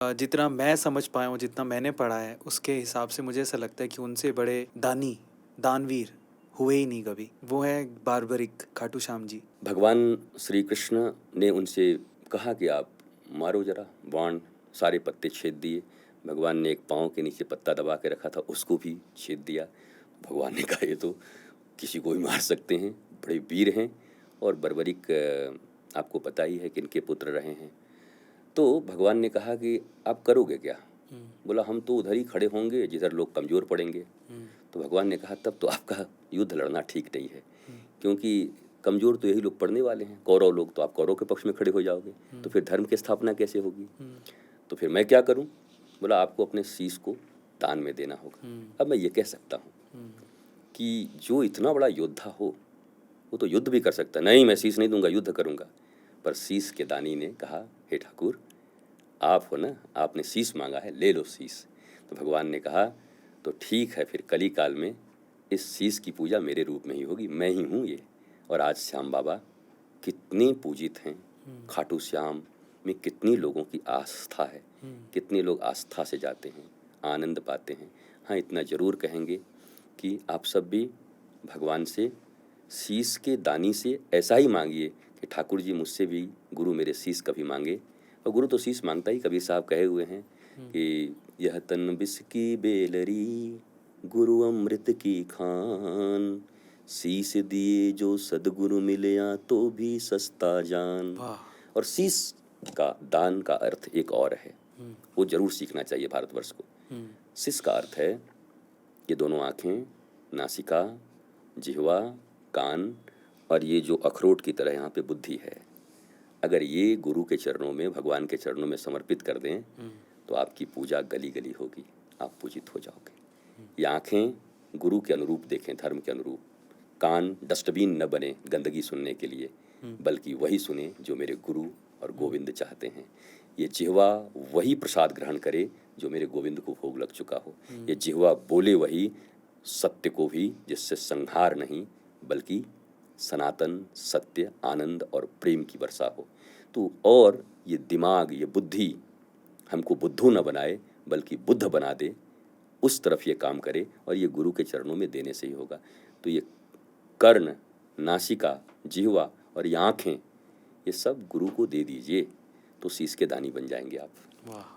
जितना मैं समझ पाया हूँ, जितना मैंने पढ़ा है, उसके हिसाब से मुझे ऐसा लगता है कि उनसे बड़े दानी, दानवीर हुए ही नहीं कभी। वो हैं बार्बरिक खाटू श्याम जी। भगवान श्री कृष्ण ने उनसे कहा कि आप मारो जरा बाण, सारे पत्ते छेद दिए। भगवान ने एक पाँव के नीचे पत्ता दबा के रखा था, उसको भी छेद दिया। भगवान ने कहा ये तो किसी को भी मार सकते हैं, बड़े वीर हैं। और बर्बरिक आपको पता ही है कि इनके पुत्र रहे हैं। तो भगवान ने कहा कि आप करोगे क्या? बोला हम तो उधर ही खड़े होंगे जिधर लोग कमज़ोर पड़ेंगे। तो भगवान ने कहा तब तो आपका युद्ध लड़ना ठीक नहीं है, क्योंकि कमज़ोर तो यही लोग पड़ने वाले हैं, कौरव लोग। तो आप कौरव के पक्ष में खड़े हो जाओगे, तो फिर धर्म की स्थापना कैसे होगी? तो फिर मैं क्या करूं? बोला आपको अपने शीश को दान में देना होगा। अब मैं ये कह सकता हूँ कि जो इतना बड़ा योद्धा हो वो तो युद्ध भी कर सकता है। नहीं, मैं शीश नहीं दूंगा, युद्ध करूंगा। पर शीश के दानी ने कहा हे ठाकुर, आप हो ना, आपने शीश मांगा है, ले लो शीश। तो भगवान ने कहा तो ठीक है, फिर कली काल में इस शीश की पूजा मेरे रूप में ही होगी, मैं ही हूँ ये। और आज श्याम बाबा कितने पूजित हैं, खाटू श्याम में कितनी लोगों की आस्था है, कितने लोग आस्था से जाते हैं, आनंद पाते हैं। हाँ, इतना ज़रूर कहेंगे कि आप सब भी भगवान से शीश के दानी से ऐसा ही मांगिए कि ठाकुर जी मुझसे भी गुरु मेरे शीश कभी मांगे। और गुरु तो शीश मांगता ही, कबीर साहब कहे हुए हैं कि यह तन बिस की बेलरी, गुरु अमृत की खान, शीश दिए जो सदगुरु मिलया तो भी सस्ता जान। और शीश का दान का अर्थ एक और है, वो जरूर सीखना चाहिए भारतवर्ष को। शीश का अर्थ है ये दोनों आँखें, नासिका, जिह्वा, कान और ये जो अखरोट की तरह यहाँ पे बुद्धि है, अगर ये गुरु के चरणों में, भगवान के चरणों में समर्पित कर दें तो आपकी पूजा गली गली होगी, आप पूजित हो जाओगे। ये आँखें गुरु के अनुरूप देखें, धर्म के अनुरूप। कान डस्टबिन न बने गंदगी सुनने के लिए, बल्कि वही सुने जो मेरे गुरु और गोविंद चाहते हैं। ये जिह्वा वही प्रसाद ग्रहण करे जो मेरे गोविंद को भोग लग चुका हो। ये जिह्वा बोले वही सत्य को भी, जिससे संहार नहीं बल्कि सनातन सत्य, आनंद और प्रेम की वर्षा हो। तो और ये दिमाग, ये बुद्धि हमको बुद्धू न बनाए बल्कि बुद्ध बना दे, उस तरफ ये काम करे। और ये गुरु के चरणों में देने से ही होगा। तो ये कर्ण, नासिका, जिह्वा और ये आँखें, ये सब गुरु को दे दीजिए तो शीश के दानी बन जाएंगे आप। वाह।